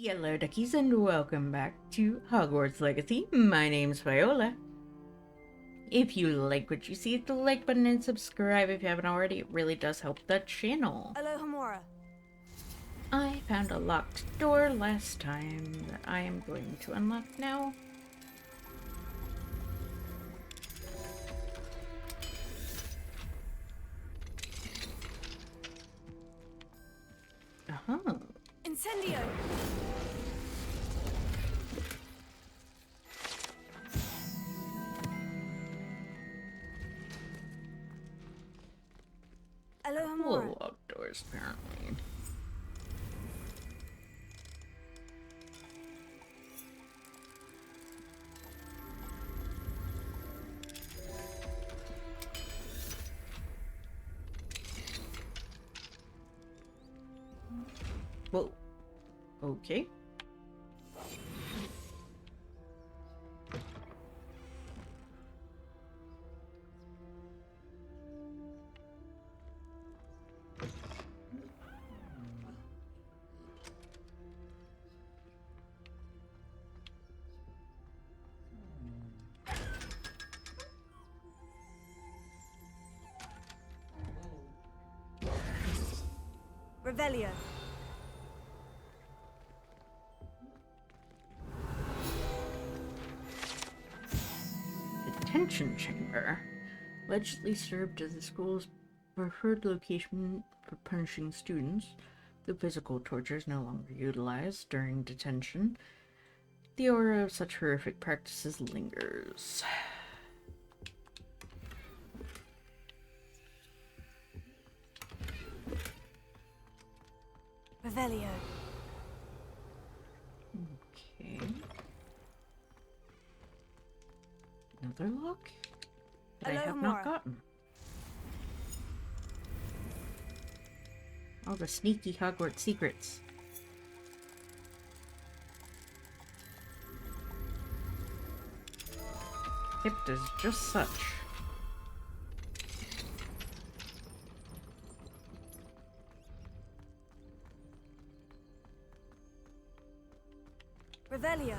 Hello, duckies, and welcome back to Hogwarts Legacy. My name's Viola. If you like what you see, hit the like button and subscribe if you haven't already. It really does help the channel. Alohomora. I found a locked door last time that I am going to unlock now. Incendio. Alohomora. Full locked doors, apparently. Whoa. Okay. Revelio. Detention chamber. Allegedly served as the school's preferred location for punishing students. The physical torture is no longer utilized during detention. The aura of such horrific practices lingers. Revelio. Okay. Another lock that I have not Alohomora. gotten. All the sneaky Hogwarts secrets. Kept as just such. Revelio.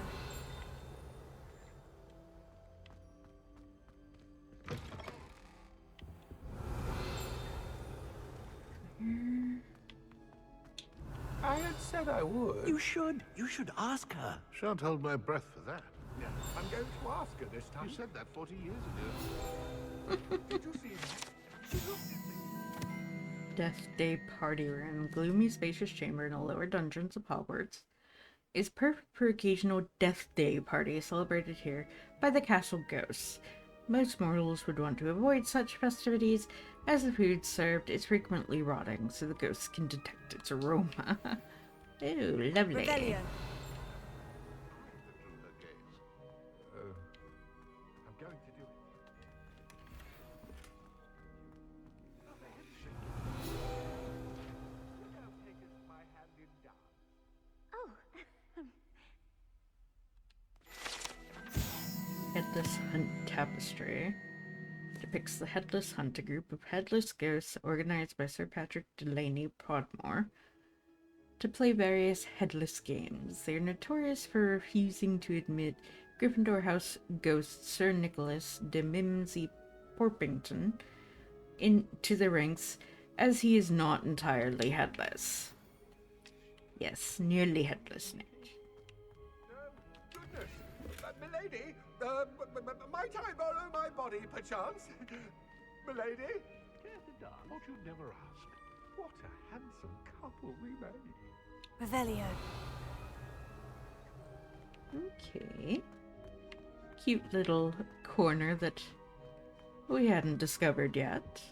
I had said I would. You should. You should ask her. Shan't hold my breath for that. Yeah, I'm going to ask her this time. You said that 40 years ago. Did you see that? She looked at me. Death Day Party Room, gloomy spacious chamber in the lower dungeons of Hogwarts, is perfect for occasional Death Day parties celebrated here by the castle ghosts. Most mortals would want to avoid such festivities, as the food served is frequently rotting, so the ghosts can detect its aroma. Ooh, lovely. Revelio. Through her gaze. I'm going to do it. Look how Pegasus my hand in dance. Headless Hunt Tapestry depicts the Headless Hunt, a group of headless ghosts organized by Sir Patrick Delaney Podmore to play various headless games. They are notorious for refusing to admit Gryffindor House ghost Sir Nicholas de Mimsy Porpington into the ranks, as he is not entirely headless. Yes, nearly headless, Nick. Goodness! Milady, might I borrow my body, perchance? Milady? Care to dance? Thought you'd never ask. What a handsome couple we made. Revelio. Okay. Cute little corner that we hadn't discovered yet.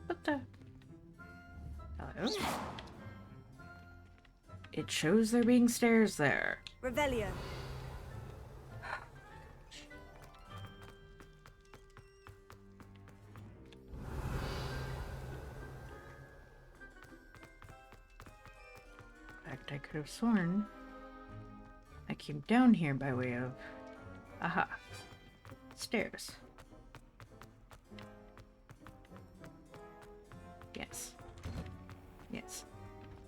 What the? Hello? It shows there being stairs there. Revelio. But I could have sworn I came down here by way of... Aha. Stairs. Yes. Yes.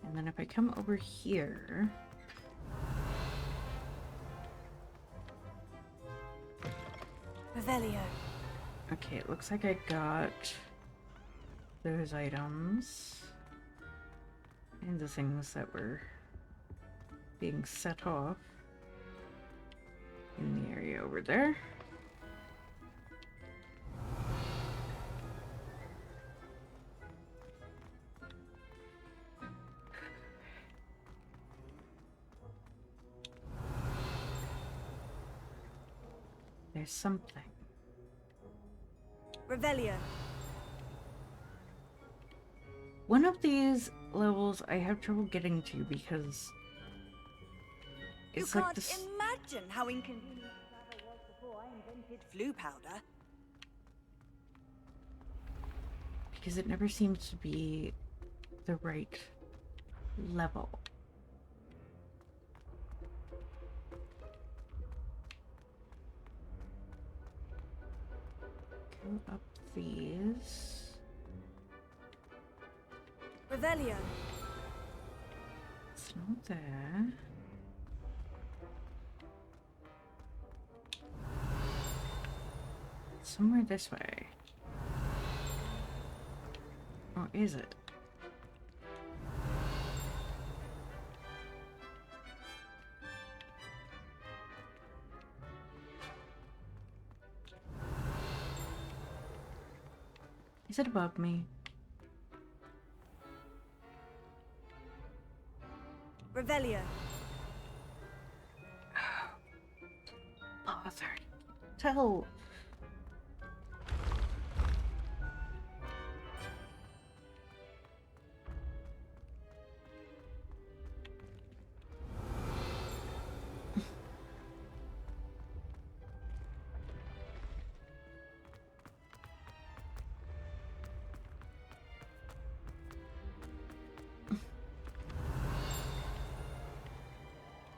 And then if I come over here... Revelio. Okay, it looks like I got those items. And the things that were being set off in the area over there. There's something. Revelio. One of these levels I have trouble getting to because it's You like can't this. imagine how inconvenient that was before I invented flu powder. Because it never seems to be the right level. Go up these. Revelio. It's not there. Somewhere this way. Or is it? Is it above me? Revelio. Bothered. Tell.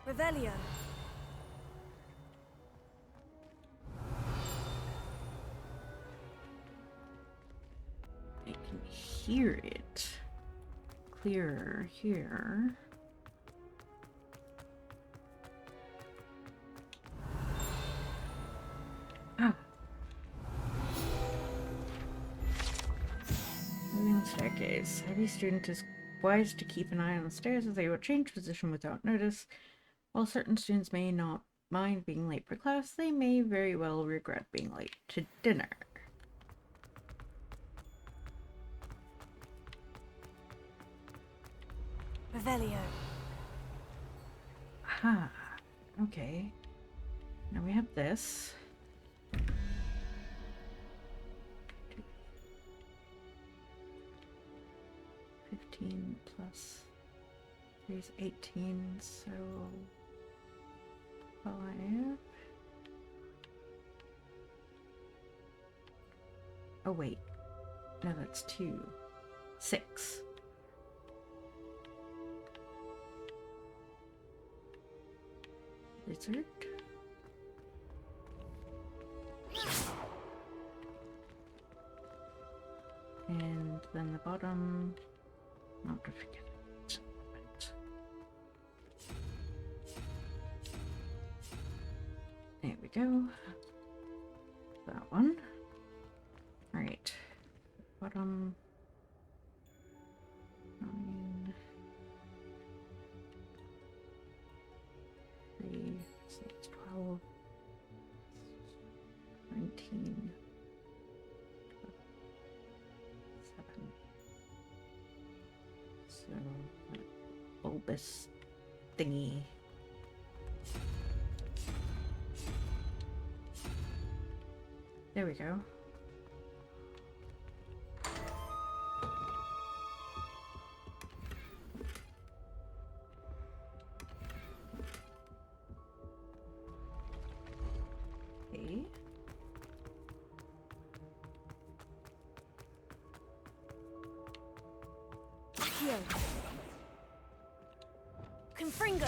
Revelio. I can hear it clearer here. Ah. Moving staircase. Every student is wise to keep an eye on the stairs as they will change position without notice. While certain students may not mind being late for class, they may very well regret being late to dinner. Revelio. Ah, okay. Now we have this. 15 plus 3 is 18, so 5. Oh wait, no, that's 2. 6. Lizard. And then the bottom, not to forget it. Right. There we go. That one. Alright. Bottom. 9. 3, so it's 12. 19. 7. So, that bulbous thingy. There we go. Okay. Accio. Confringo.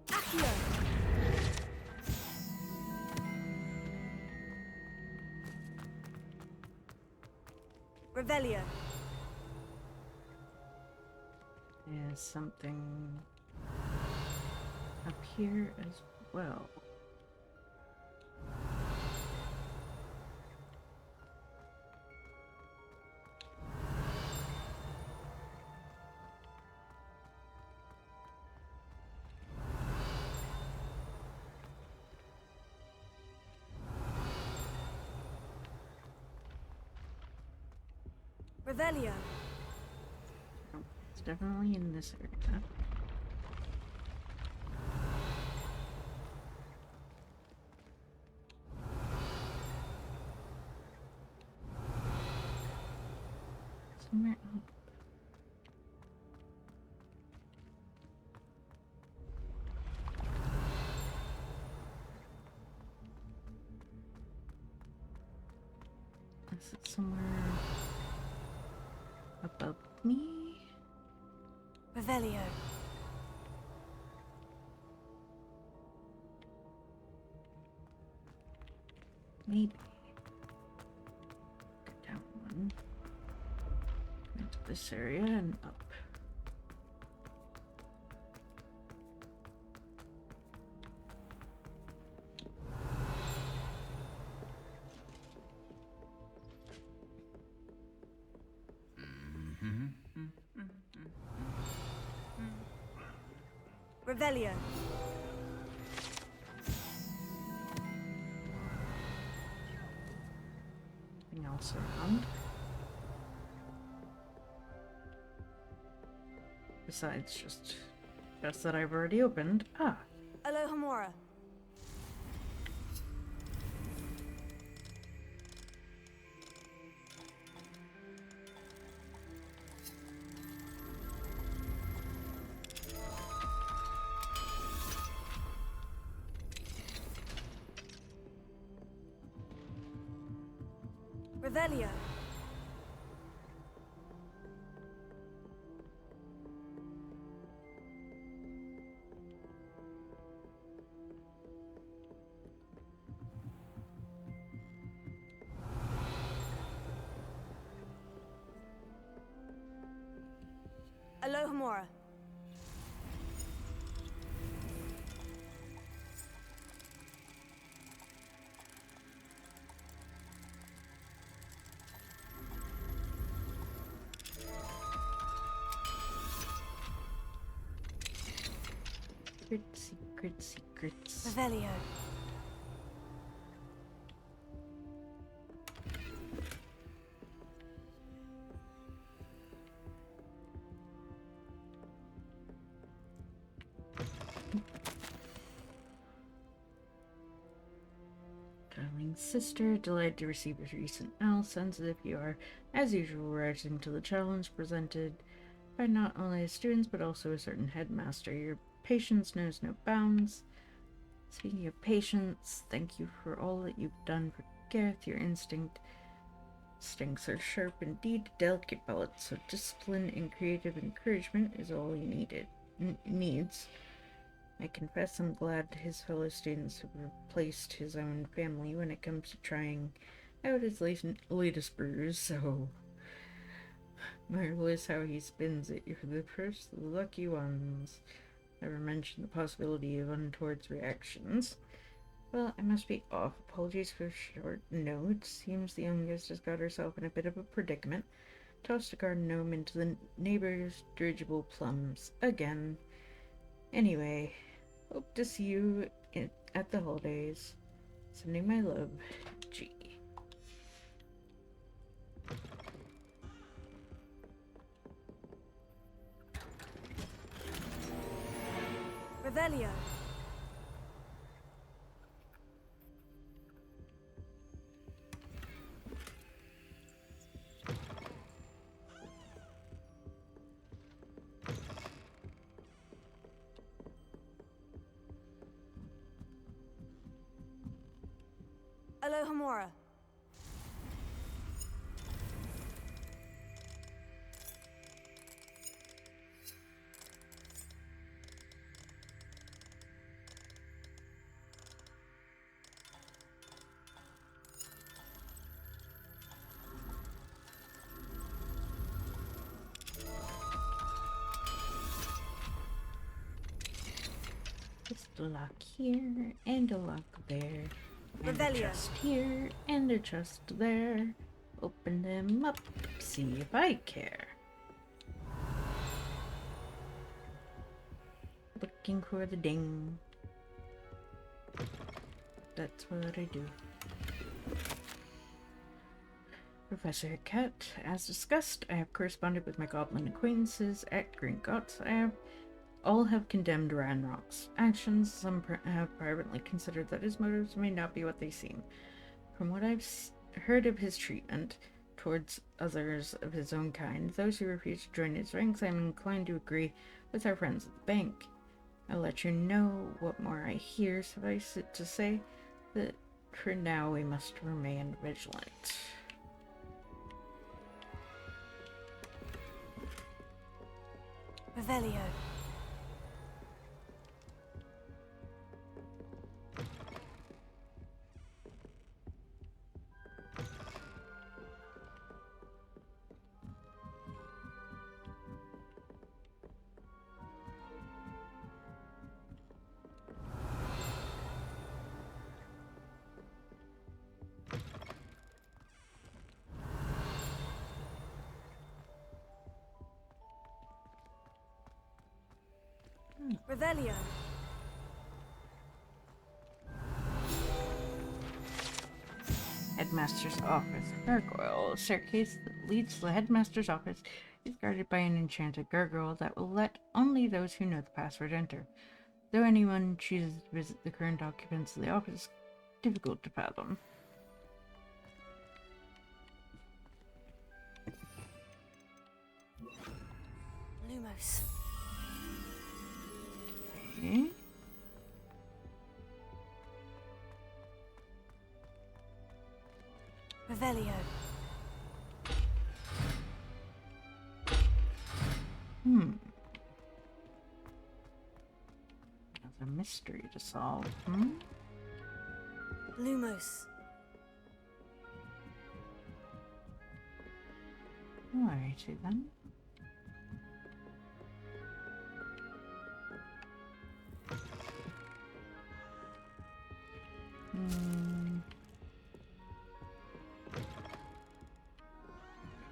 Accio. Revelio. There's something up here as well. Revelio. Oh, it's definitely in this area. Somewhere up. Is it somewhere above me? Revelio. Maybe. Go down one. Into this area and up. Revelio. Anything else around? Besides just chests that I've already opened. Ah, Alohomora. Revelio. Alohomora. secrets. Revelio. Darling sister, delighted to receive your recent mail. Sensitive you are, as usual, rising to the challenge presented by not only the students but also a certain headmaster. Your patience knows no bounds. Speaking of patience, thank you for all that you've done for Gareth. Your instincts are sharp indeed, delicate balance, so discipline and creative encouragement is all he needs. I confess I'm glad his fellow students have replaced his own family when it comes to trying out his latest brews, so marvelous how he spins it. You're the first of the lucky ones. Never mentioned the possibility of untoward reactions. Well, I must be off. Apologies for short notes. Seems the youngest has got herself in a bit of a predicament. Tossed a garden gnome into the neighbor's dirigible plums again. Anyway, hope to see you at the holidays. Sending my love, G. Revelio. Alohomora. Just a lock here and a lock there. And a Revelio. chest here and a chest there. Open them up, see if I care. Looking for the ding. That's what I do. Professor Cat, as discussed, I have corresponded with my goblin acquaintances at Green Gots. All have condemned Ranrock's actions. Some have privately considered that his motives may not be what they seem. From what I've heard of his treatment towards others of his own kind, those who refuse to join his ranks, I am inclined to agree with our friends at the bank. I'll let you know what more I hear. Suffice it to say that for now we must remain vigilant. Revelio. Revelio. Headmaster's office. Gargoyle. A staircase that leads to the headmaster's office is guarded by an enchanted gargoyle that will let only those who know the password enter. Though anyone chooses to visit the current occupants of the office, difficult to fathom. Lumos. Okay. Revelio. There's a mystery to solve. Lumos. Alrighty then.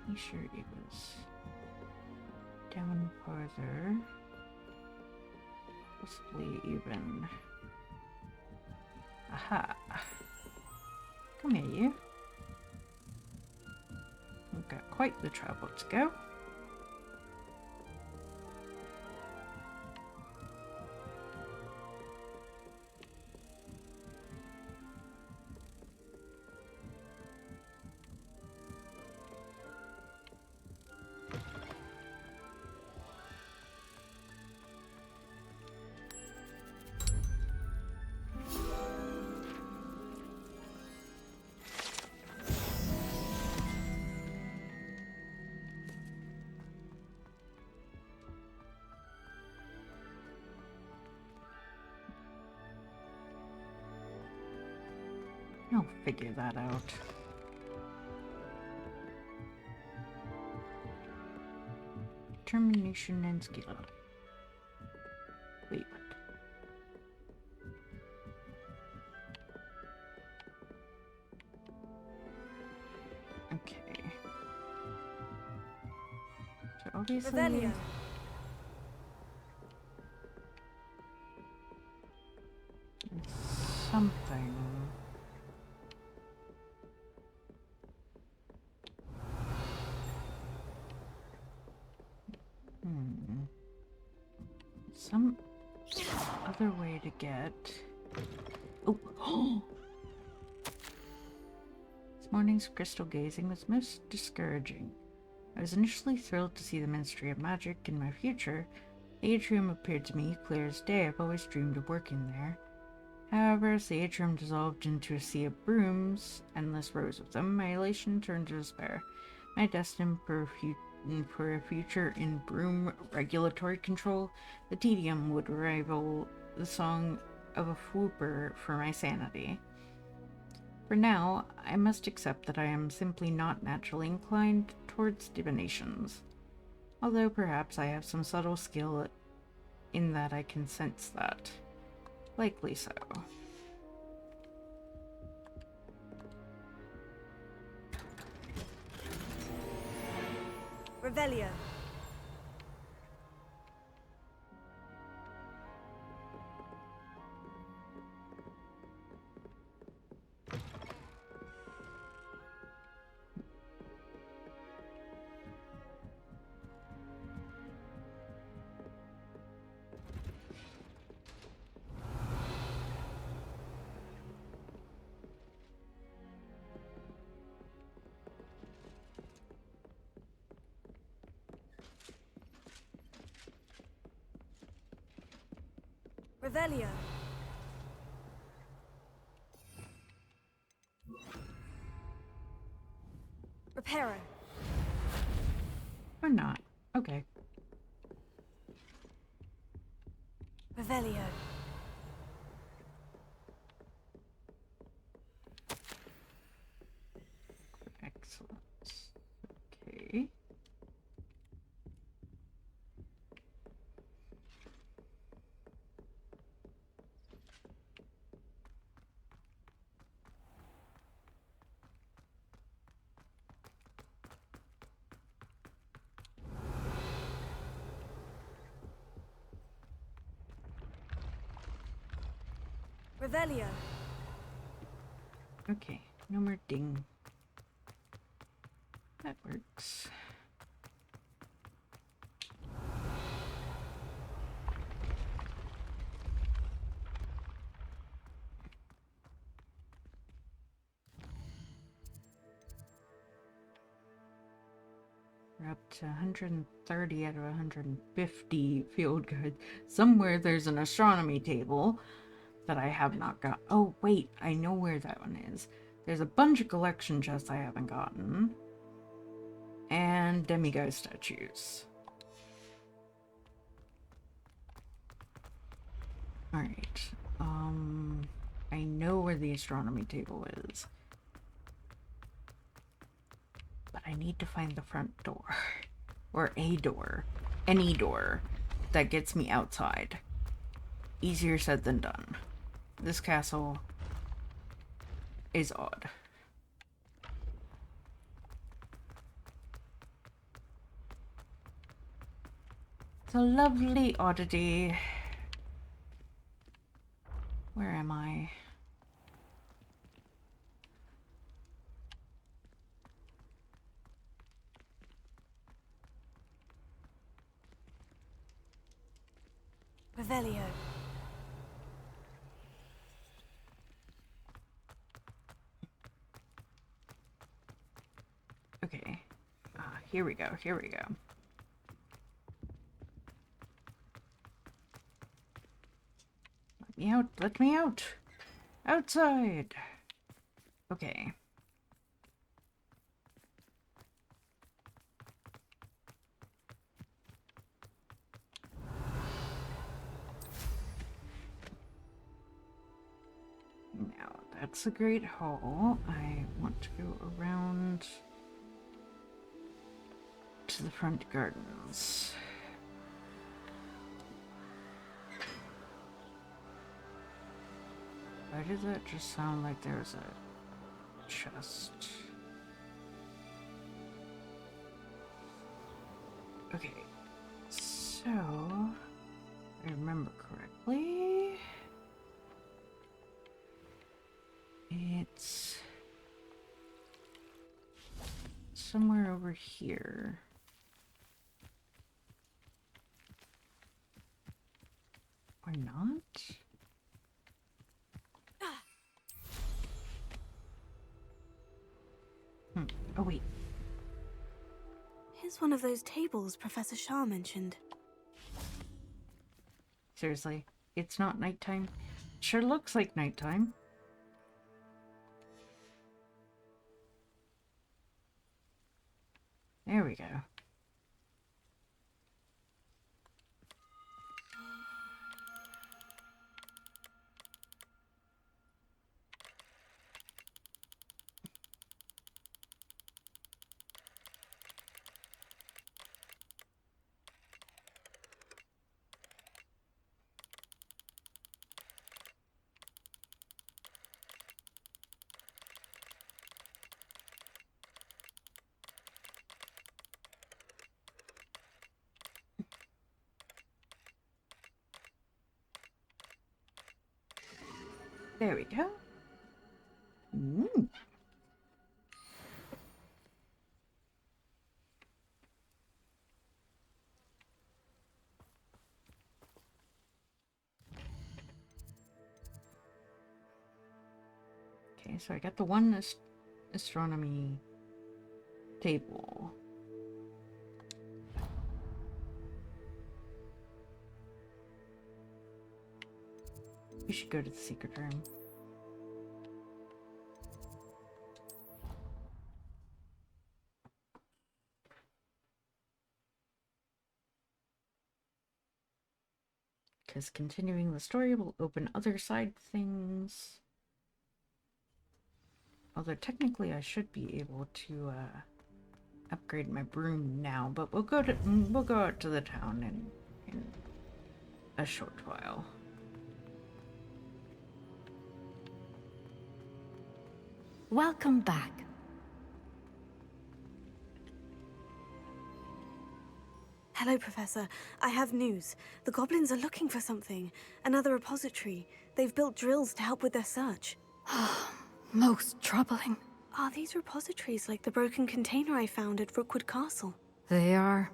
Pretty sure it was down farther. Possibly even. Aha! Come here, you. We've got quite the travel to go. I'll figure that out. Determination and skill. Wait, what? Okay. So obviously... Revelio. something. Some other way to get... Oh! This morning's crystal gazing was most discouraging. I was initially thrilled to see the Ministry of Magic in my future. The atrium appeared to me clear as day. I've always dreamed of working there. However, However, as the atrium dissolved into a sea of brooms, endless rows of them, my elation turned to despair. My destined for a future in broom regulatory control, the tedium would rival the song of a whooper for my sanity. For now, I must accept that I am simply not naturally inclined towards divinations, although perhaps I have some subtle skill in that I can sense that. Likely so. Revelio. Revelio. Reparo. Or not. Okay. Revelio. Excellent. Okay. Revelio. Okay. No more ding. That works. We're up to 130 out of 150 field guides. Somewhere there's an astronomy table that I have not got. Oh, wait, I know where that one is. There's a bunch of collection chests I haven't gotten. And demigod statues. Alright. I know where the astronomy table is. But I need to find the front door. Or a door. Any door that gets me outside. Easier said than done. This castle is odd. It's a lovely oddity. Where am I? Revelio. Okay. Here we go. Here we go. Let me out. Let me out. Outside. Okay. Now, that's a great hall. I want to go around to the front gardens. Why does that just sound like there's a chest? Okay, so if I remember correctly, it's somewhere over here. Or not? Oh wait. Here's one of those tables Professor Shah mentioned. Seriously, it's not nighttime? Sure looks like nighttime. There we go. There we go. Okay, so I got the one astronomy table. We should go to the secret room. Because continuing the story will open other side things. Although technically I should be able to upgrade my broom now, but we'll go out to the town in a short while. Welcome back. Hello, Professor. I have news. The goblins are looking for something. Another repository. They've built drills to help with their search. Most troubling. Are these repositories like the broken container I found at Rookwood Castle? They are.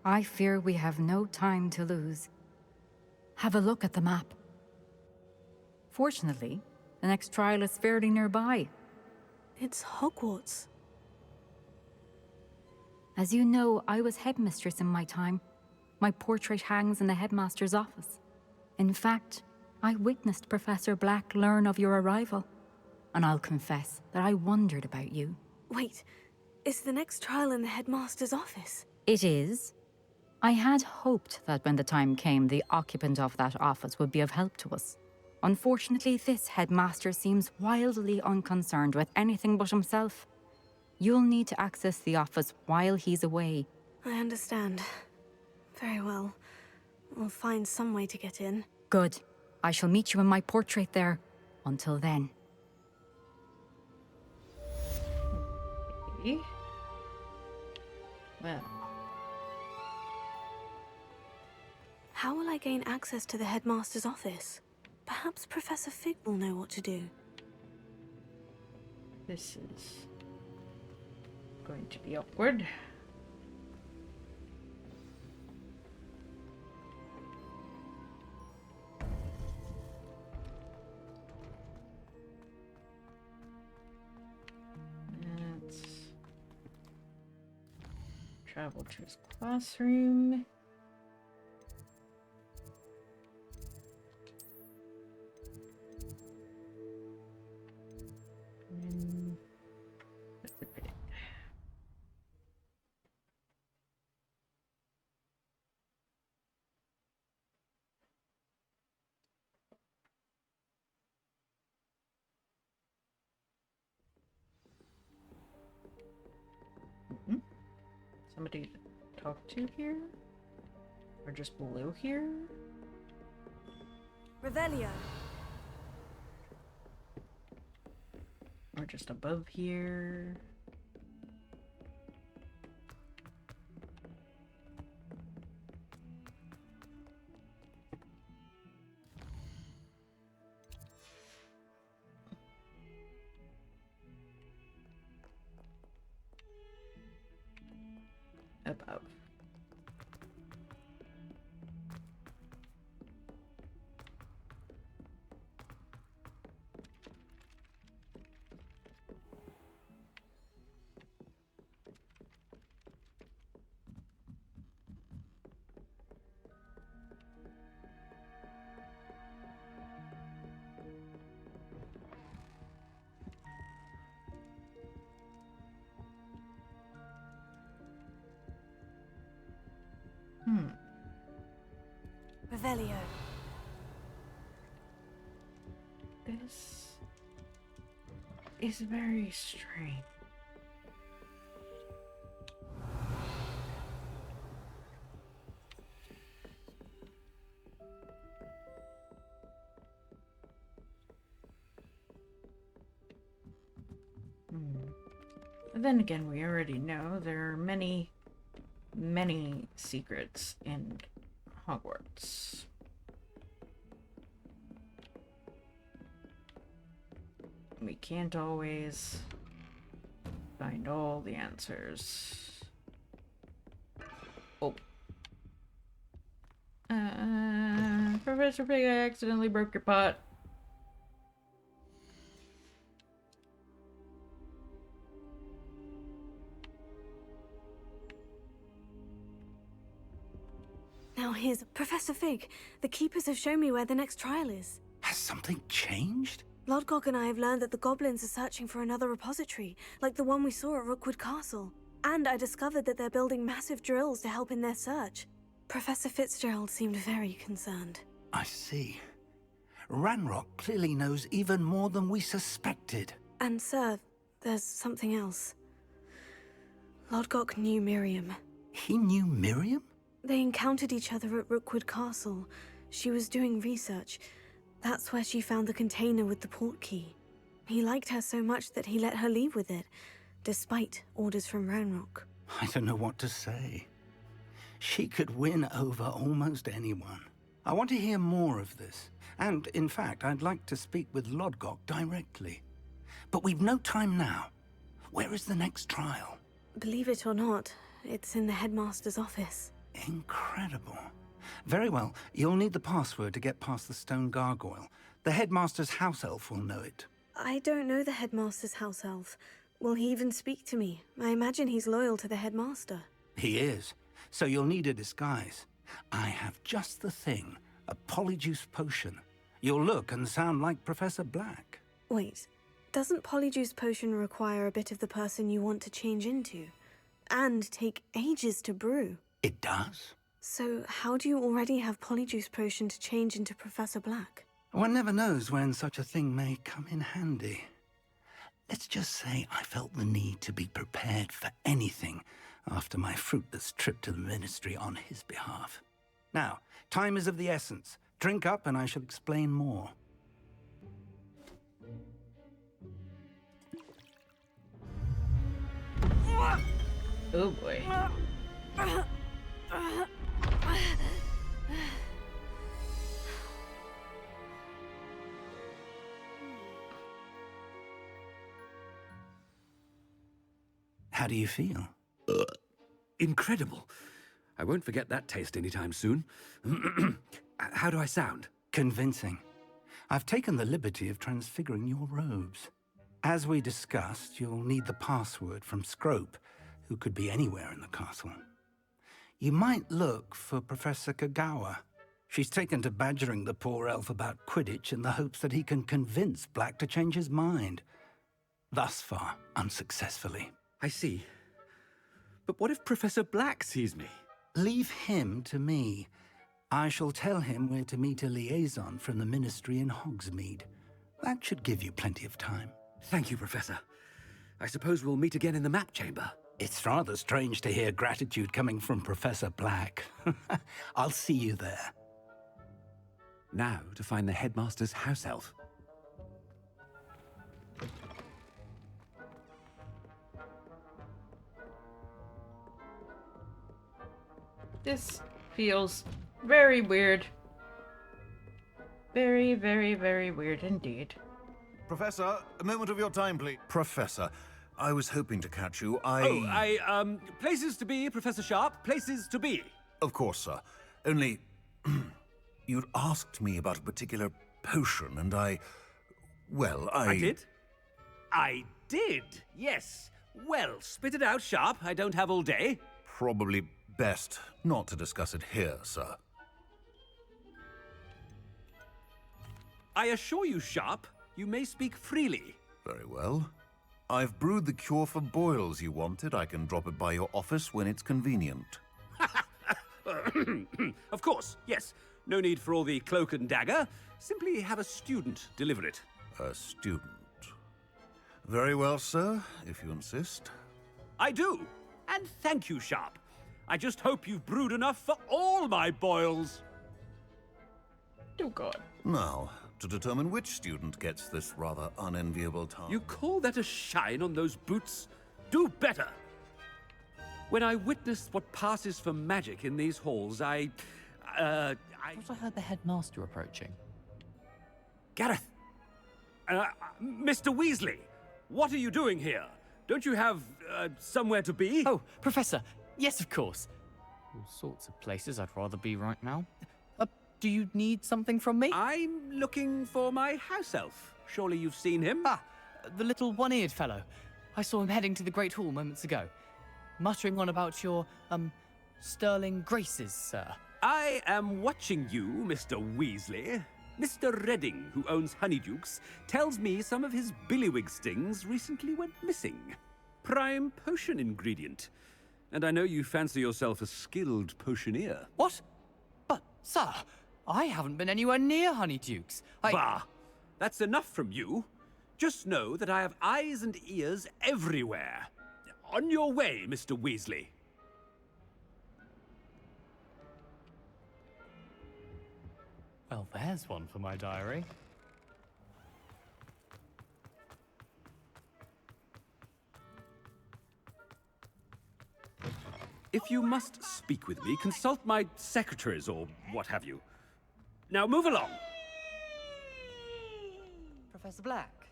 I fear we have no time to lose. Have a look at the map. Fortunately, the next trial is fairly nearby. It's Hogwarts. As you know, I was headmistress in my time. My portrait hangs in the headmaster's office. In fact, I witnessed Professor Black learn of your arrival. And I'll confess that I wondered about you. Wait, is the next trial in the headmaster's office? It is. I had hoped that when the time came, the occupant of that office would be of help to us. Unfortunately, this headmaster seems wildly unconcerned with anything but himself. You'll need to access the office while he's away. I understand. Very well. We'll find some way to get in. Good. I shall meet you in my portrait there. Until then. Okay. Well, How will I gain access to the headmaster's office? Perhaps Professor Fig will know what to do. this is going to be awkward. Let's travel to his classroom. And that's a bit. Somebody to talk to here? Or just below here? Revelio. Or just above here? Above. Revelio. This is very strange. Then again, we already know there are many, many secrets in Hogwarts. We can't always find all the answers. Oh. Professor Pig, I accidentally broke your pot. Now here's Professor Fig. The Keepers have shown me where the next trial is. Has something changed? Lodgok and I have learned that the goblins are searching for another repository, like the one we saw at Rookwood Castle. And I discovered that they're building massive drills to help in their search. Professor Fitzgerald seemed very concerned. I see. Ranrock clearly knows even more than we suspected. And sir, there's something else. Lodgok knew Miriam. He knew Miriam? They encountered each other at Rookwood Castle. She was doing research. That's where she found the container with the port key. He liked her so much that he let her leave with it, despite orders from Ranrock. I don't know what to say. She could win over almost anyone. I want to hear more of this. And, in fact, I'd like to speak with Lodgok directly. But we've no time now. Where is the next trial? Believe it or not, it's in the headmaster's office. Incredible. Very well. You'll need the password to get past the stone gargoyle. The headmaster's house elf will know it. I don't know the headmaster's house elf. Will he even speak to me? I imagine he's loyal to the headmaster. He is. So you'll need a disguise. I have just the thing. A polyjuice potion. You'll look and sound like Professor Black. Wait, doesn't Polyjuice Potion require a bit of the person you want to change into? And take ages to brew? It does? So how do you already have Polyjuice Potion to change into Professor Black? One never knows when such a thing may come in handy. Let's just say I felt the need to be prepared for anything after my fruitless trip to the Ministry on his behalf. Now, time is of the essence. Drink up and I shall explain more. Oh boy. How do you feel? Incredible. I won't forget that taste anytime soon. How do I sound? Convincing. I've taken the liberty of transfiguring your robes. As we discussed, you'll need the password from Scrope, who could be anywhere in the castle. You might look for Professor Kagawa. She's taken to badgering the poor elf about Quidditch in the hopes that he can convince Black to change his mind. Thus far, unsuccessfully. I see. But what if Professor Black sees me? Leave him to me. I shall tell him where to meet a liaison from the Ministry in Hogsmeade. That should give you plenty of time. Thank you, Professor. I suppose we'll meet again in the map chamber. It's rather strange to hear gratitude coming from Professor Black. I'll see you there. Now to find the headmaster's house elf. This feels very weird. Very, very, very weird indeed. Professor, a moment of your time, please. Professor, I was hoping to catch you. Places to be, Professor Sharp. Places to be. Of course, sir. Only, you'd asked me about a particular potion, and I did? I did, yes. Well, spit it out, Sharp. I don't have all day. Probably best not to discuss it here, sir. I assure you, Sharp, you may speak freely. Very well. I've brewed the cure for boils you wanted. I can drop it by your office when it's convenient. Of course, yes. No need for all the cloak and dagger. Simply have a student deliver it. A student. Very well, sir, if you insist. I do. And thank you, Sharp. I just hope you've brewed enough for all my boils. Oh god. Now, to determine which student gets this rather unenviable task. You call that a shine on those boots? Do better! When I witnessed what passes for magic in these halls, I thought I heard the headmaster approaching. Gareth! Mr. Weasley! What are you doing here? Don't you have, somewhere to be? Oh, Professor! Yes, of course. All sorts of places I'd rather be right now. Do you need something from me? I'm looking for my house elf. Surely you've seen him? Ah, the little one-eared fellow. I saw him heading to the Great Hall moments ago. Muttering on about your, sterling graces, sir. I am watching you, Mr. Weasley. Mr. Redding, who owns Honeydukes, tells me some of his billywig stings recently went missing. Prime potion ingredient. And I know you fancy yourself a skilled potioneer. What? But, sir, I haven't been anywhere near Honeydukes. Bah! That's enough from you. Just know that I have eyes and ears everywhere. On your way, Mr. Weasley. Well, there's one for my diary. If you must speak with me, consult my secretaries or what have you. Now move along. Professor Black.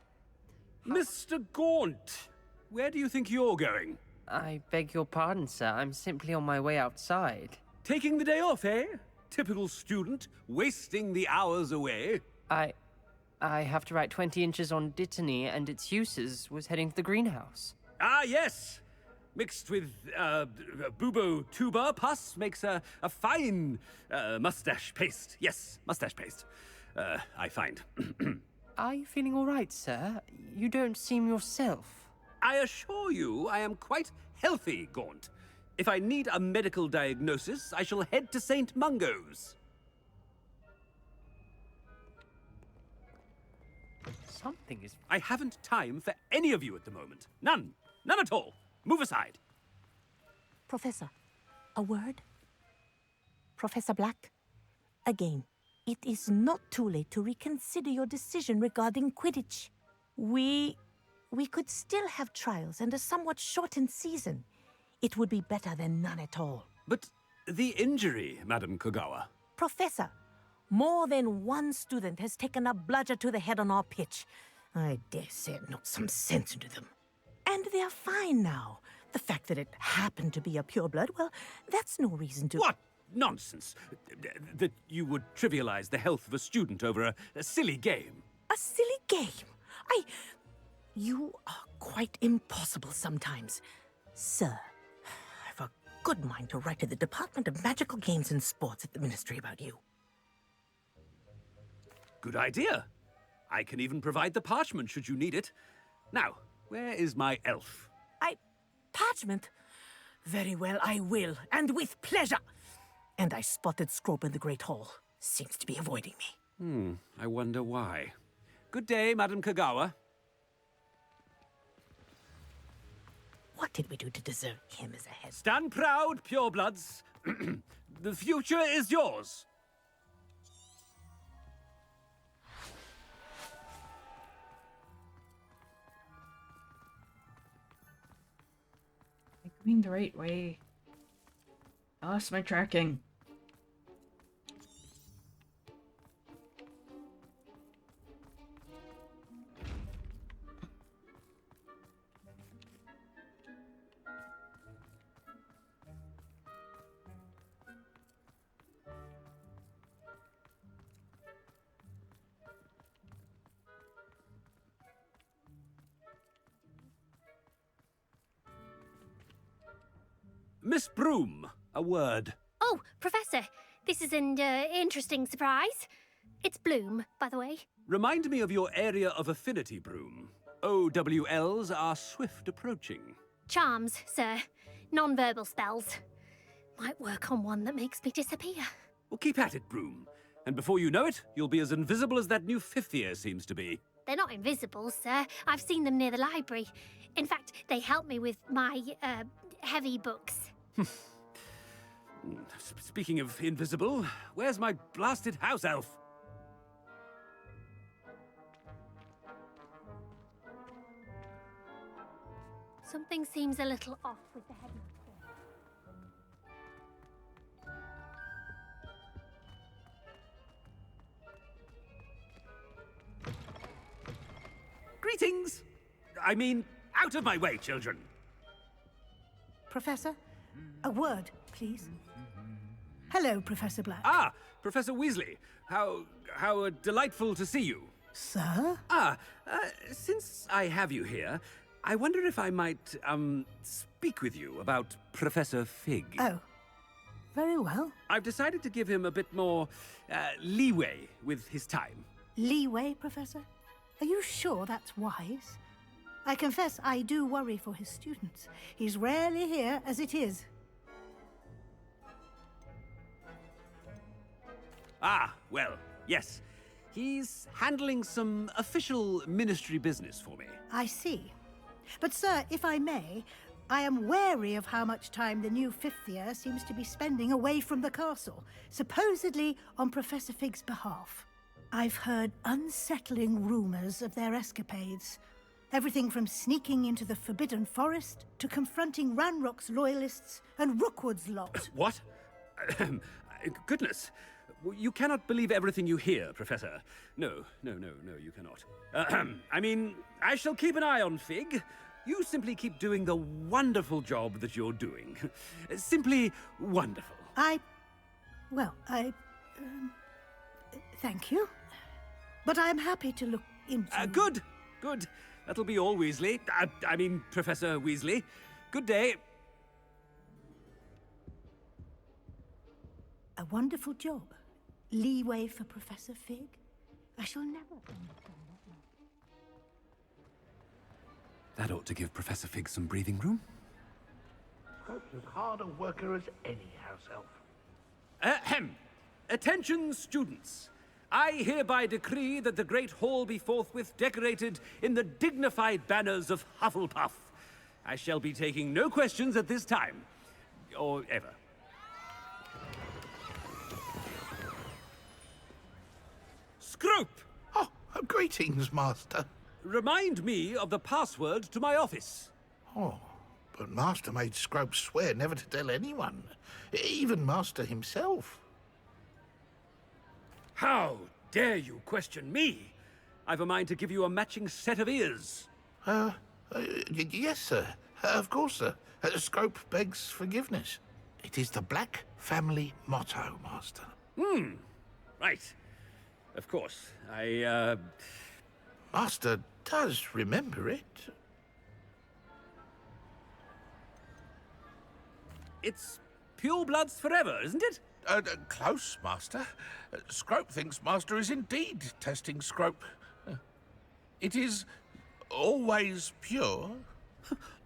Mr. Gaunt, where do you think you're going? I beg your pardon, sir. I'm simply on my way outside. Taking the day off, eh? Typical student, wasting the hours away. I have to write 20 inches on Dittany and its uses. Was heading to the greenhouse. Ah, yes! Mixed with, bubo tuber pus makes a fine, mustache paste. Yes, mustache paste. I find. Are you feeling all right, sir? You don't seem yourself. I assure you I am quite healthy, Gaunt. If I need a medical diagnosis, I shall head to St. Mungo's. Something is... I haven't time for any of you at the moment. None. None at all. Move aside. Professor, a word? Professor Black, again, it is not too late to reconsider your decision regarding Quidditch. We could still have trials and a somewhat shortened season. It would be better than none at all. But the injury, Madam Kogawa. Professor, more than one student has taken a bludger to the head on our pitch. I dare say it knocked some sense into them. And they're fine now. The fact that it happened to be a pureblood, well, that's no reason to... What nonsense! That you would trivialize the health of a student over a silly game. A silly game? You are quite impossible sometimes. Sir, I've a good mind to write to the Department of Magical Games and Sports at the Ministry about you. Good idea. I can even provide the parchment should you need it. Now, where is my elf? Parchment? Very well, I will, and with pleasure. And I spotted Scrope in the Great Hall. Seems to be avoiding me. I wonder why. Good day, Madam Kogawa. What did we do to deserve him as a head? Stand proud, purebloods. The future is yours. Going the right way. I lost my tracking. Miss Broom, a word. Oh, Professor, this is an interesting surprise. It's Bloom, by the way. Remind me of your area of affinity, Broom. OWLs are swift approaching. Charms, sir. Non-verbal spells. Might work on one that makes me disappear. Well, keep at it, Broom. And before you know it, you'll be as invisible as that new fifth year seems to be. They're not invisible, sir. I've seen them near the library. In fact, they help me with my, heavy books. Speaking of invisible, where's my blasted house elf? Something seems a little off with the headmaster. Greetings! I mean, out of my way, children! Professor, a word, please. Hello, Professor Black. Ah, Professor Weasley. How delightful to see you. Sir? Since I have you here, I wonder if I might, speak with you about Professor Fig. Oh, very well. I've decided to give him a bit more, leeway with his time. Leeway, Professor? Are you sure that's wise? I confess I do worry for his students. He's rarely here as it is. Ah, well, yes. He's handling some official ministry business for me. I see. But, sir, if I may, I am wary of how much time the new fifth year seems to be spending away from the castle, supposedly on Professor Fig's behalf. I've heard unsettling rumors of their escapades. Everything from sneaking into the Forbidden Forest to confronting Ranrock's loyalists and Rookwood's lot. What? Goodness. You cannot believe everything you hear, Professor. No, you cannot. I mean, I shall keep an eye on Fig. You simply keep doing the wonderful job that you're doing. Simply wonderful. Thank you. But I'm happy to look into... Good. That'll be all, Weasley. I mean, Professor Weasley. Good day. A wonderful job. Leeway for Professor Fig. I shall never understand that. That ought to give Professor Fig some breathing room. Scrope's as hard a worker as any house elf. Ahem. Attention, students. I hereby decree that the Great Hall be forthwith decorated in the dignified banners of Hufflepuff. I shall be taking no questions at this time. Or ever. Scrope! Oh, greetings, Master. Remind me of the password to my office. Oh, but Master made Scrope swear never to tell anyone. Even Master himself. How dare you question me? I've a mind to give you a matching set of ears. Yes, sir. Of course, sir. Scrope begs forgiveness. It is the Black family motto, Master. Right. Of course. Master does remember it. It's purebloods forever, isn't it? Close, Master. Scrope thinks Master is indeed testing Scrope. It is always pure.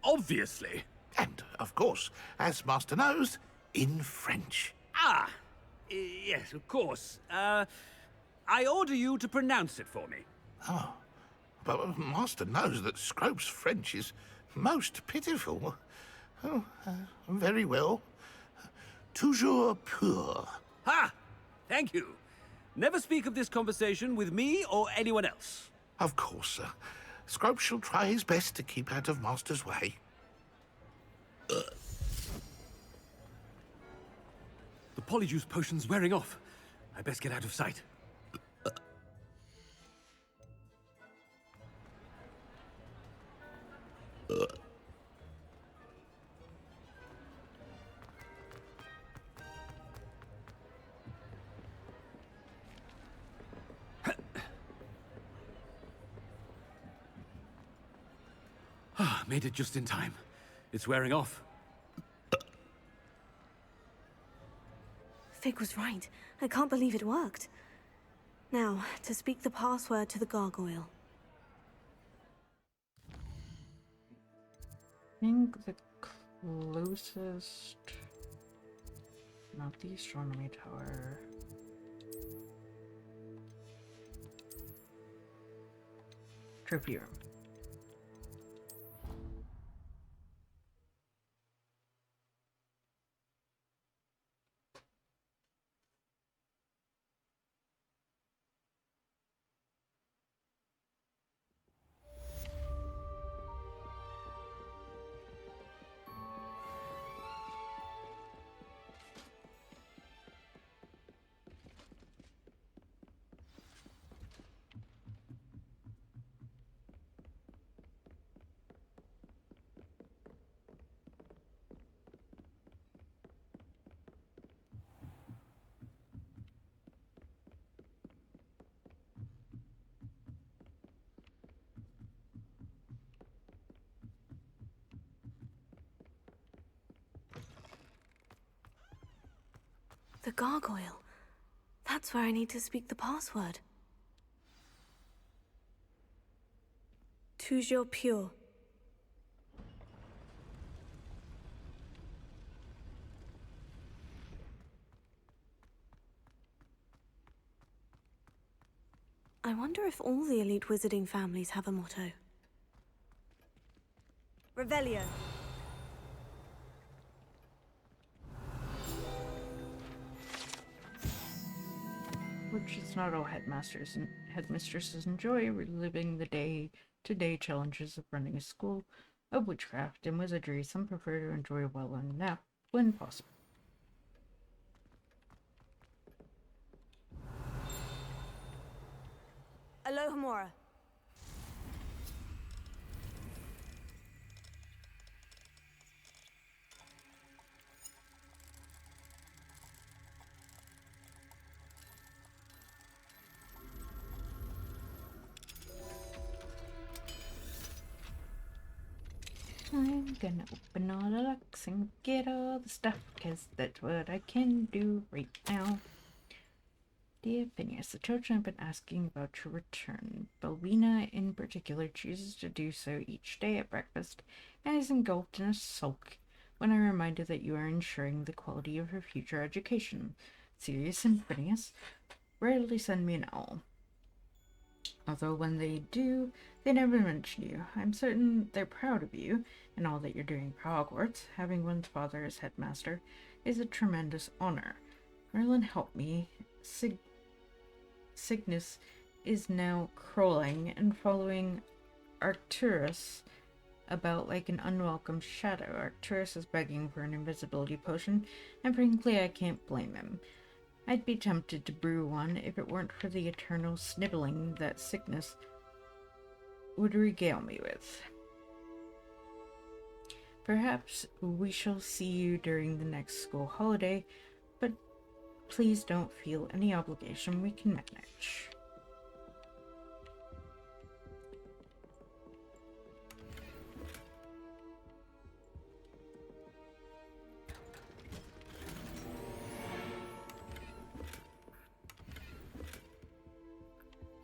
Obviously. And, of course, as Master knows, in French. Yes, of course. I order you to pronounce it for me. Oh, but Master knows that Scrope's French is most pitiful. Oh, very well. Toujours pur. Ha! Thank you. Never speak of this conversation with me or anyone else. Of course, sir. Scrope shall try his best to keep out of Master's way. The polyjuice potion's wearing off. I best get out of sight. Made it just in time. It's wearing off. Fig was right. I can't believe it worked. Now, to speak the password to the gargoyle. I think the closest... Not the astronomy tower. trophy room. The gargoyle. That's where I need to speak the password. Toujours pure. I wonder if all the elite wizarding families have a motto. Revelio. Which is not all headmasters and headmistresses enjoy, reliving the day-to-day challenges of running a school of witchcraft and wizardry. Some prefer to enjoy a well-earned nap when possible. Alohomora. I'm gonna open all the locks and get all the stuff, cause that's what I can do right now. Dear Phineas, the children have been asking about your return. Belvina, in particular, chooses to do so each day at breakfast and is engulfed in a sulk when I remind her that you are ensuring the quality of her future education. Sirius and Phineas rarely send me an owl. Although when they do, they never mention you. I'm certain they're proud of you and all that you're doing for Hogwarts. Having one's father as headmaster is a tremendous honor. Merlin helped me. Cygnus is now crawling and following Arcturus about like an unwelcome shadow. Arcturus is begging for an invisibility potion, and frankly I can't blame him. I'd be tempted to brew one if it weren't for the eternal sniveling that Cygnus would regale me with. Perhaps we shall see you during the next school holiday, but please don't feel any obligation. We can manage.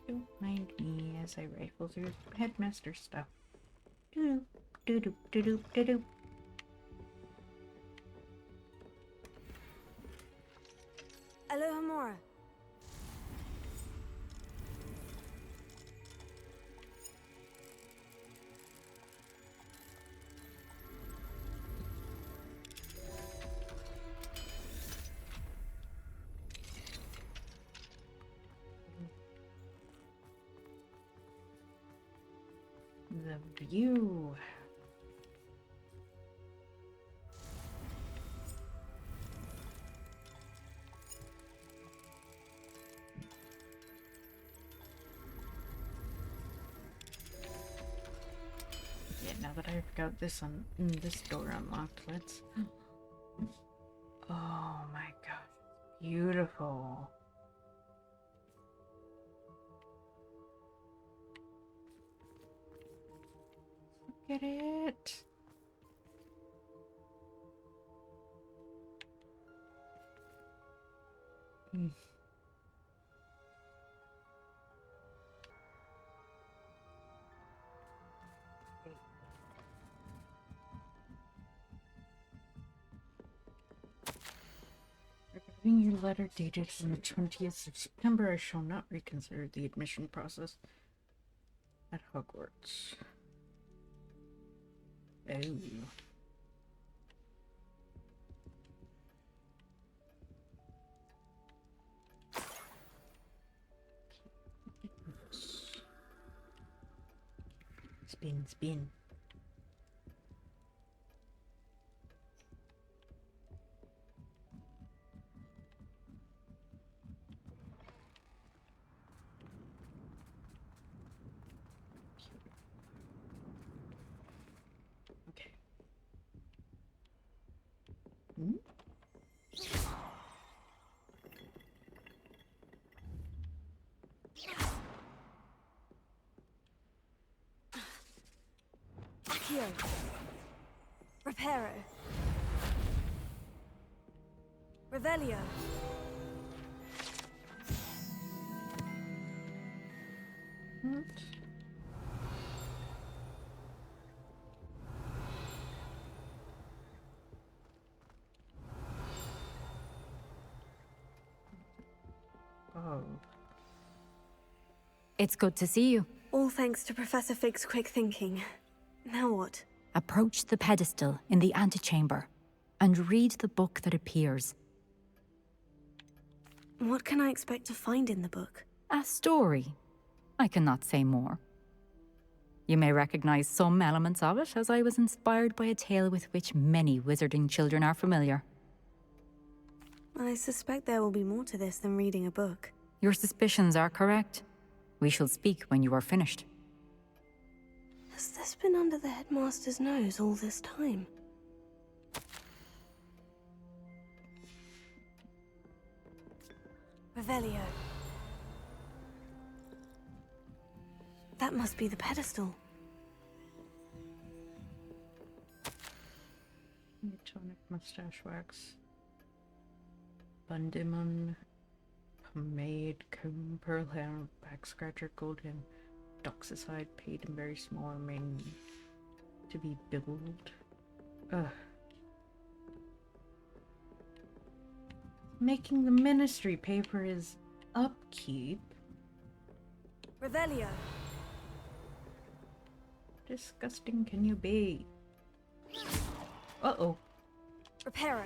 Don't mind me as I rifle through headmaster stuff. Doo doo doo doo doo doo doo. Alohomora. The view. Yeah, now that I've got this this door unlocked, let's. Oh my gosh, beautiful. Look at it. Regarding your letter dated from the 20th of September, I shall not reconsider the admission process. at Hogwarts. Oh. Spin, spin. Okay. Hmm? Accio. Reparo. Revelio. What? Oh. It's good to see you. All thanks to Professor Fig's quick thinking. Now what? Approach the pedestal in the antechamber and read the book that appears. What can I expect to find in the book? A story. I cannot say more. You may recognize some elements of it, as I was inspired by a tale with which many wizarding children are familiar. I suspect there will be more to this than reading a book. Your suspicions are correct. We shall speak when you are finished. Has this been under the headmaster's nose all this time? Revelio. That must be the pedestal. Tonic mustache wax. Bundimon. Pomade, comb, pearl hair, back scratcher, gold hem, doxicide, paid and very small, remain to be billed. Ugh. Making the ministry pay for his upkeep. Revelio. Disgusting can you be? Uh-oh. Reparo.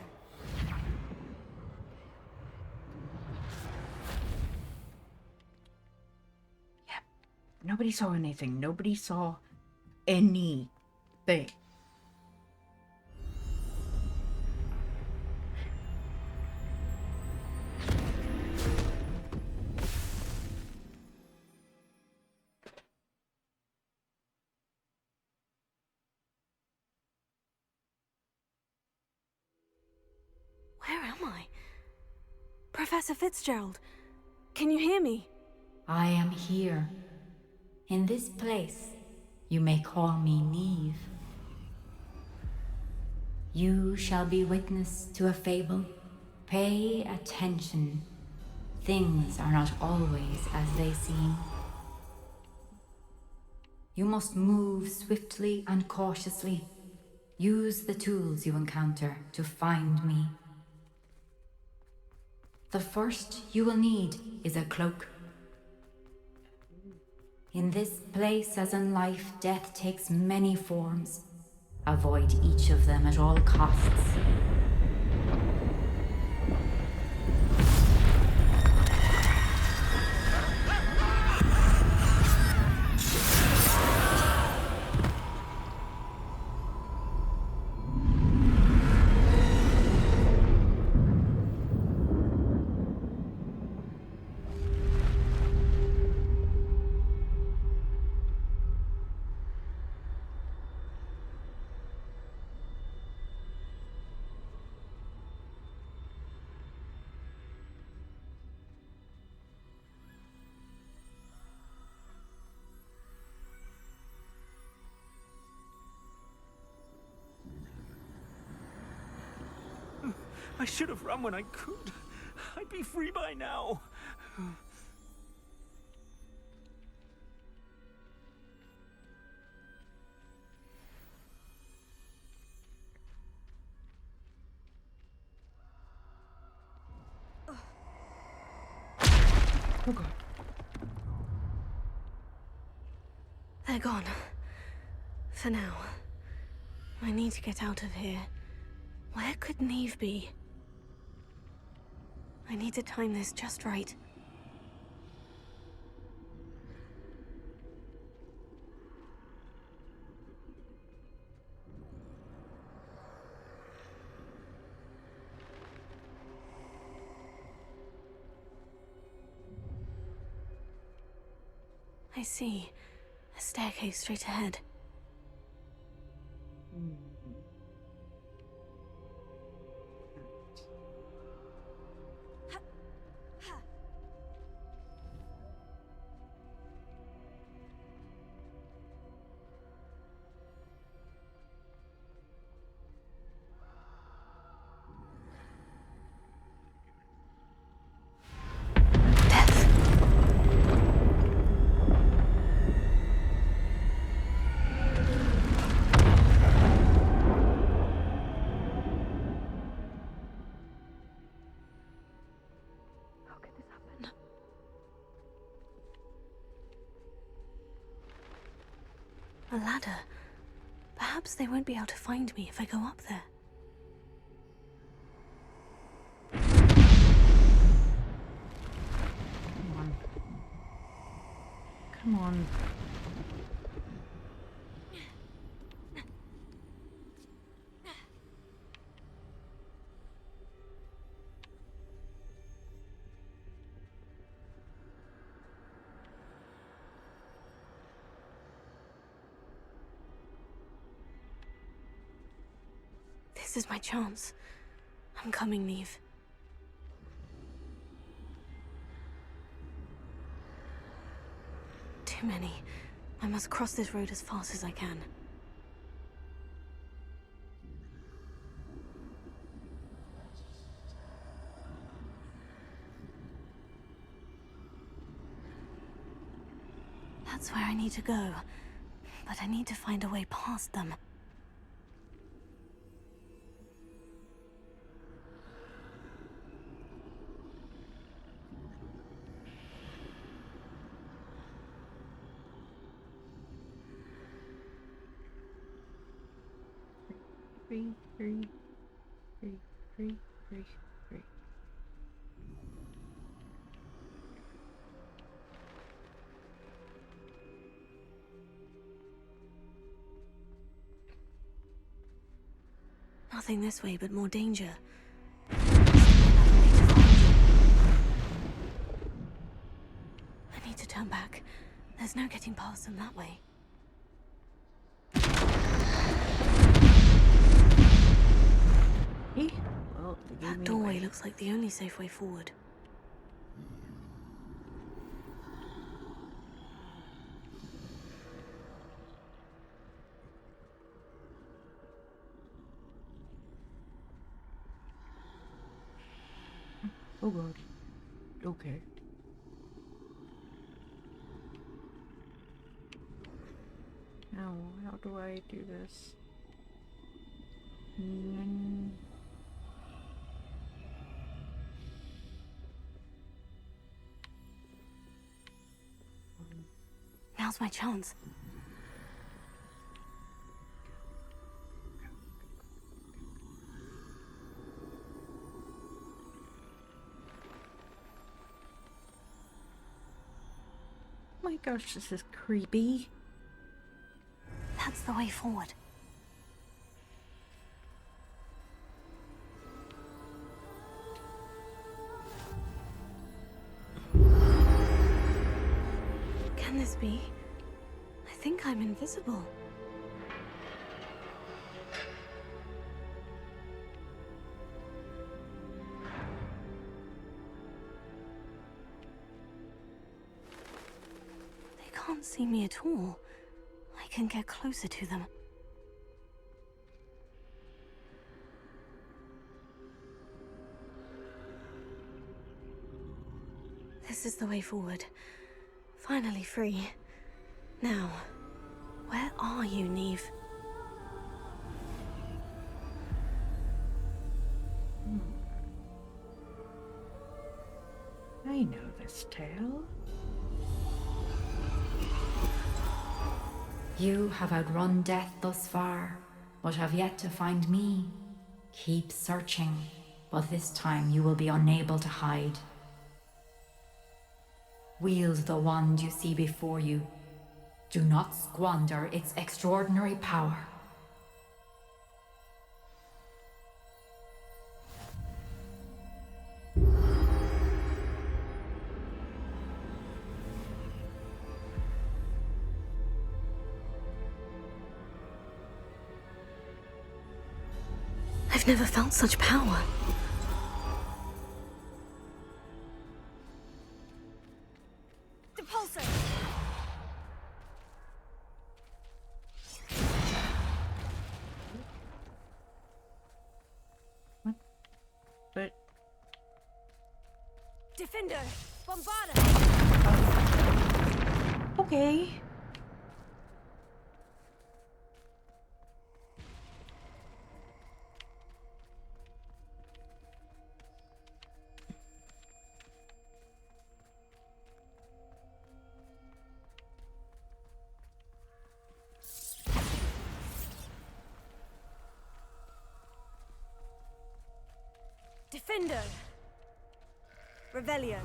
Nobody saw anything. Nobody saw anything. Where am I? Professor Fitzgerald, can you hear me? I am here. In this place, you may call me Neve. You shall be witness to a fable. Pay attention. Things are not always as they seem. You must move swiftly and cautiously. Use the tools you encounter to find me. The first you will need is a cloak. In this place, as in life, death takes many forms. Avoid each of them at all costs. I should have run when I could. I'd be free by now. Oh god. They're gone. For now. I need to get out of here. Where could Neve be? I need to time this just right. I see. A staircase straight ahead. A ladder. Perhaps they won't be able to find me if I go up there. Come on. This is my chance. I'm coming, Neve. Too many. I must cross this road as fast as I can. That's where I need to go. But I need to find a way past them. Three. Nothing this way, but more danger. I need to turn back. There's no getting past them that way. Well, that doorway looks like the only safe way forward. Oh god. Okay. Now, how do I do this? Now's my chance. My gosh, this is creepy. That's the way forward. Can this be? I think I'm invisible. They can't see me at all. I can get closer to them. This is the way forward. Finally free. Now, where are you, Neve? I know this tale. You have outrun death thus far, but have yet to find me. Keep searching, but this time you will be unable to hide. Wield the wand you see before you. Do not squander its extraordinary power. I've never felt such power. Depulso! But Defender! Bombarda! okay. Defender! Revelio.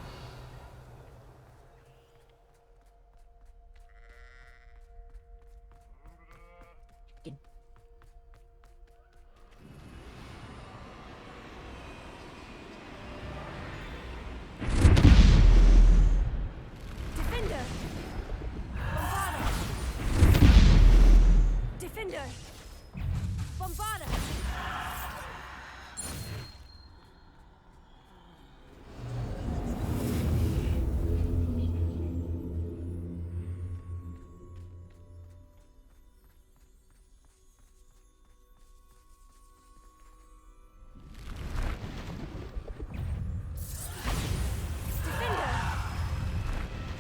Defender! Bombarda! Defender! Bombarda!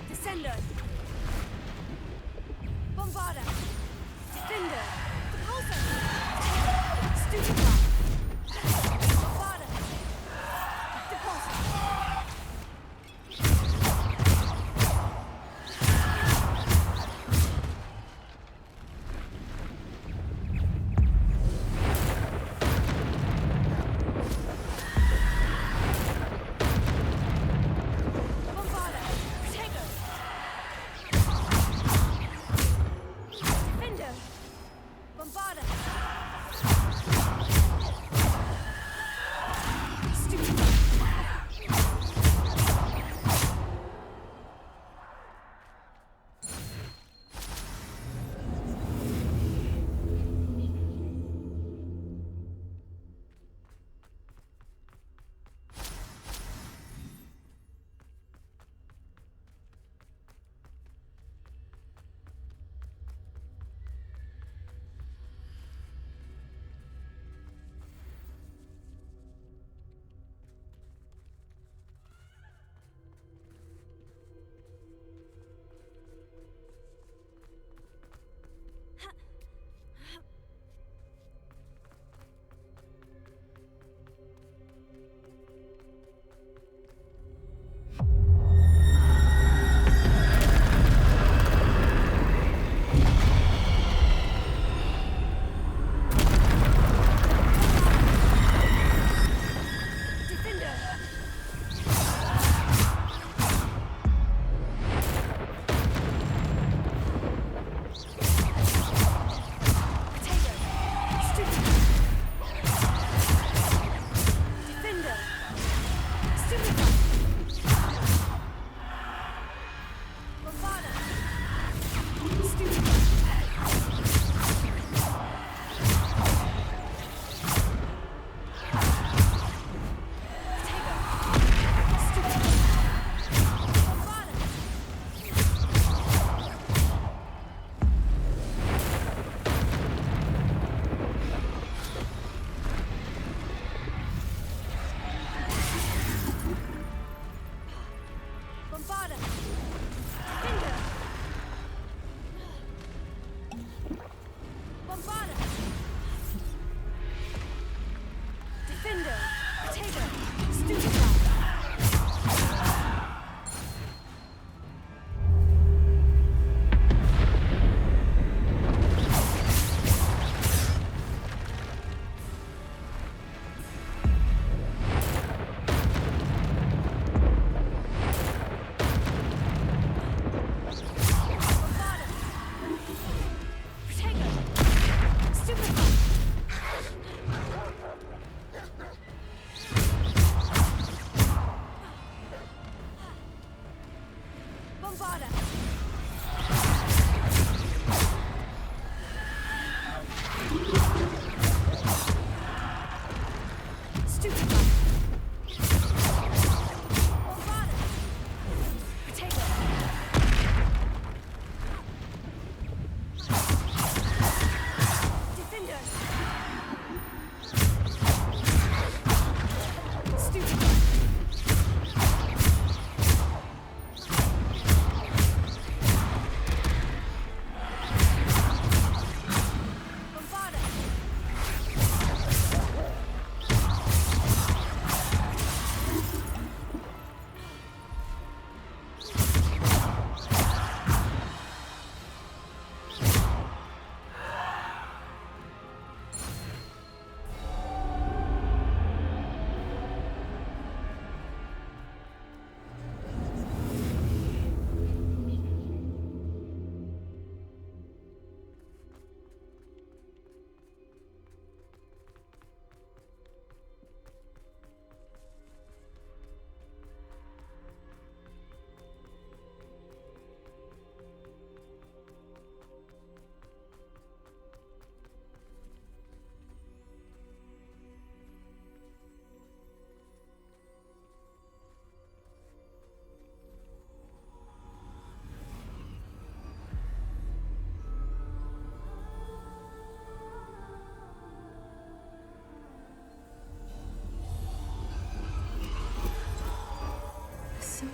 Descender! Bombarda! Defender! Depulso! Stupefy! Bombarda! Depulso! Bombarda! Protego! Defender! Bombarda! Stupefy!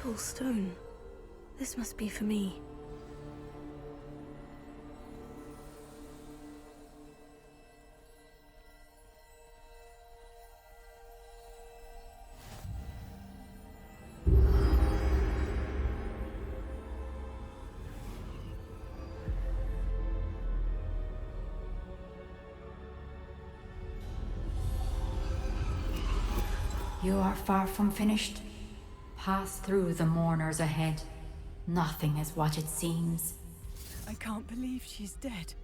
beautiful stone. This must be for me. You are far from finished. Pass through the mourners ahead. Nothing is what it seems. I can't believe she's dead.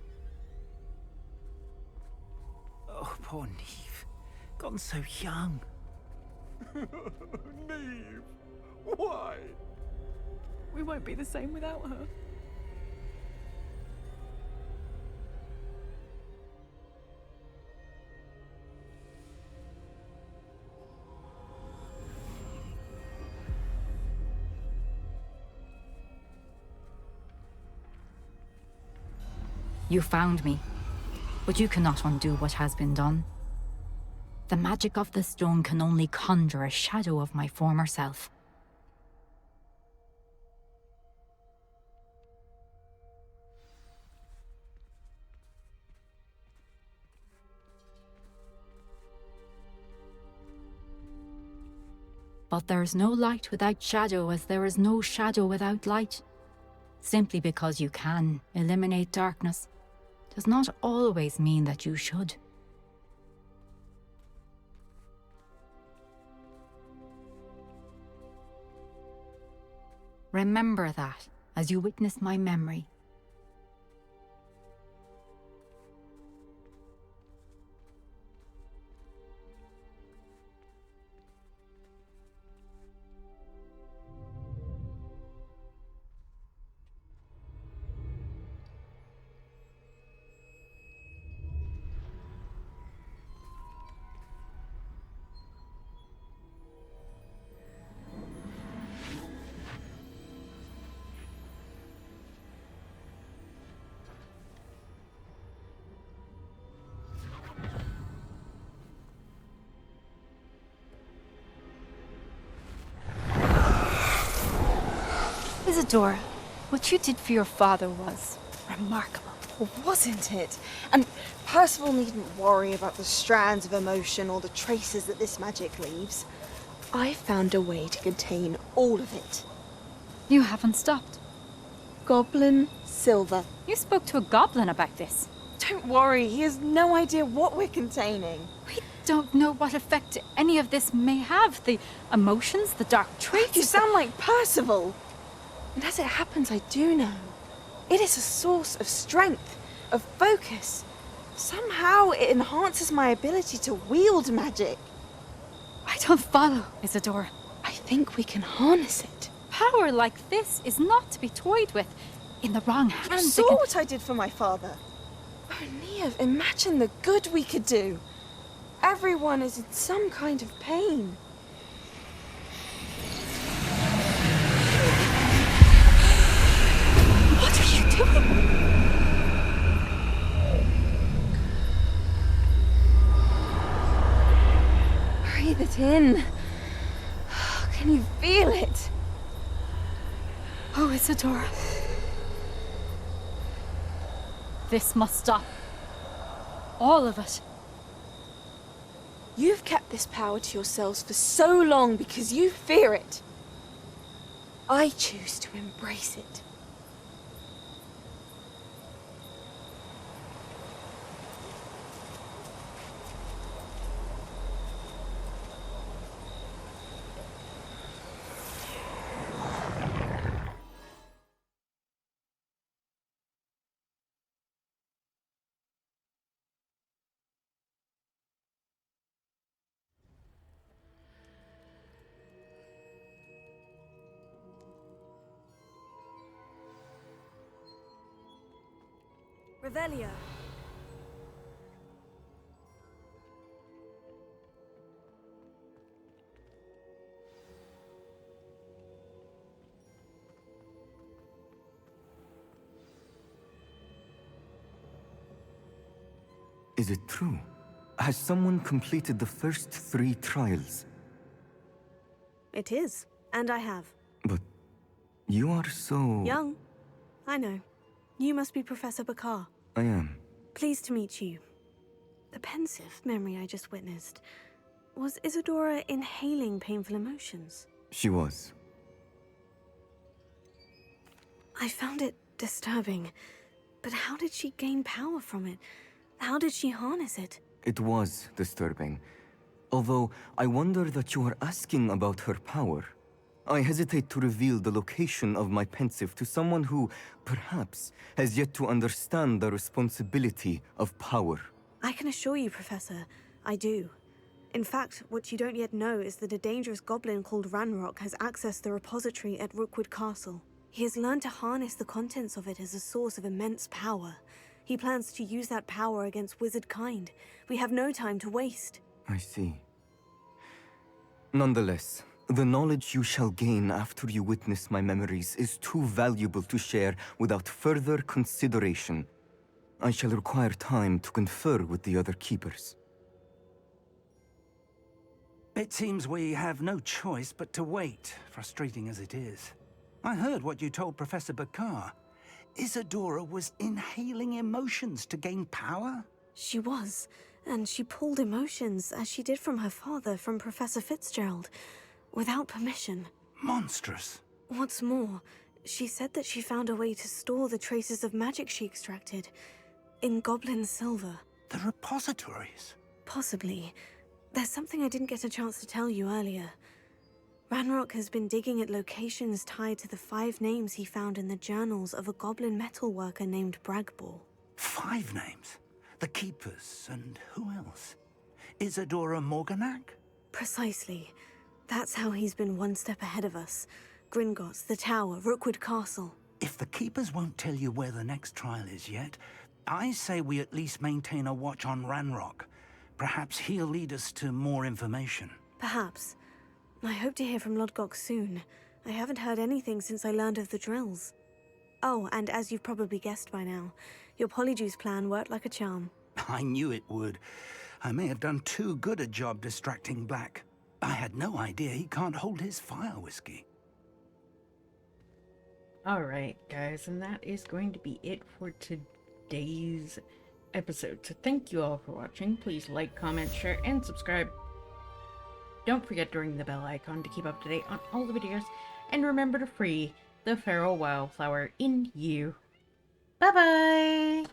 Oh, poor Neve. Gone so young. Neve! Why? We won't be the same without her. You found me, but you cannot undo what has been done. The magic of the stone can only conjure a shadow of my former self. But there is no light without shadow, as there is no shadow without light. Simply because you can eliminate darkness does not always mean that you should. Remember that as you witness my memory. Isadora, what you did for your father was remarkable. Wasn't it? And Percival needn't worry about the strands of emotion or the traces that this magic leaves. I found a way to contain all of it. You haven't stopped. Goblin Silver. You spoke to a goblin about this. Don't worry, he has no idea what we're containing. We don't know what effect any of this may have. The emotions, the dark traits. You sound like Percival. And as it happens, I do know. It is a source of strength, of focus. Somehow it enhances my ability to wield magic. I don't follow, Isadora. I think we can harness it. Power like this is not to be toyed with. In the wrong hands, You saw what I did for my father. Oh, Neve, imagine the good we could do. Everyone is in some kind of pain. What are you doing? Breathe it in. Can you feel it? Oh, Isadora. This must stop. All of it. You've kept this power to yourselves for so long because you fear it. I choose to embrace it. Revelio. Is it true? Has someone completed the first 3 trials? It is, and I have. But You are so... Young. I know. You must be Professor Bakar. I am. Pleased to meet you. The pensive memory I just witnessed. Was Isadora inhaling painful emotions? She was. I found it disturbing. But how did she gain power from it? How did she harness it? It was disturbing. Although, I wonder that you are asking about her power. I hesitate to reveal the location of my pensive to someone who, perhaps, has yet to understand the responsibility of power. I can assure you, Professor, I do. In fact, what you don't yet know is that a dangerous goblin called Ranrock has accessed the repository at Rookwood Castle. He has learned to harness the contents of it as a source of immense power. He plans to use that power against wizard kind. We have no time to waste. I see. Nonetheless, the knowledge you shall gain after you witness my memories is too valuable to share without further consideration. I shall require time to confer with the other keepers. It seems we have no choice but to wait, frustrating as it is. I heard what you told Professor Bakar. Isadora was inhaling emotions to gain power? She was, and she pulled emotions, as she did from her father, from Professor Fitzgerald, without permission. Monstrous. What's more, she said that she found a way to store the traces of magic she extracted in goblin silver. The repositories? Possibly. There's something I didn't get a chance to tell you earlier. Ranrock has been digging at locations tied to the 5 names he found in the journals of a goblin metalworker named Bragball. 5 names? The Keepers, and who else? Isadora Morganac? Precisely. That's how he's been one step ahead of us. Gringotts, the Tower, Rookwood Castle. If the Keepers won't tell you where the next trial is yet, I say we at least maintain a watch on Ranrock. Perhaps he'll lead us to more information. Perhaps. I hope to hear from Lodgok soon. I haven't heard anything since I learned of the drills. Oh, and as you've probably guessed by now, your Polyjuice plan worked like a charm. I knew it would. I may have done too good a job distracting Black. I had no idea he can't hold his fire whiskey. Alright, guys, and that is going to be it for today's episode. So thank you all for watching. Please like, comment, share, and subscribe. Don't forget to ring the bell icon to keep up to date on all the videos. And remember to free the feral wildflower in you. Bye-bye!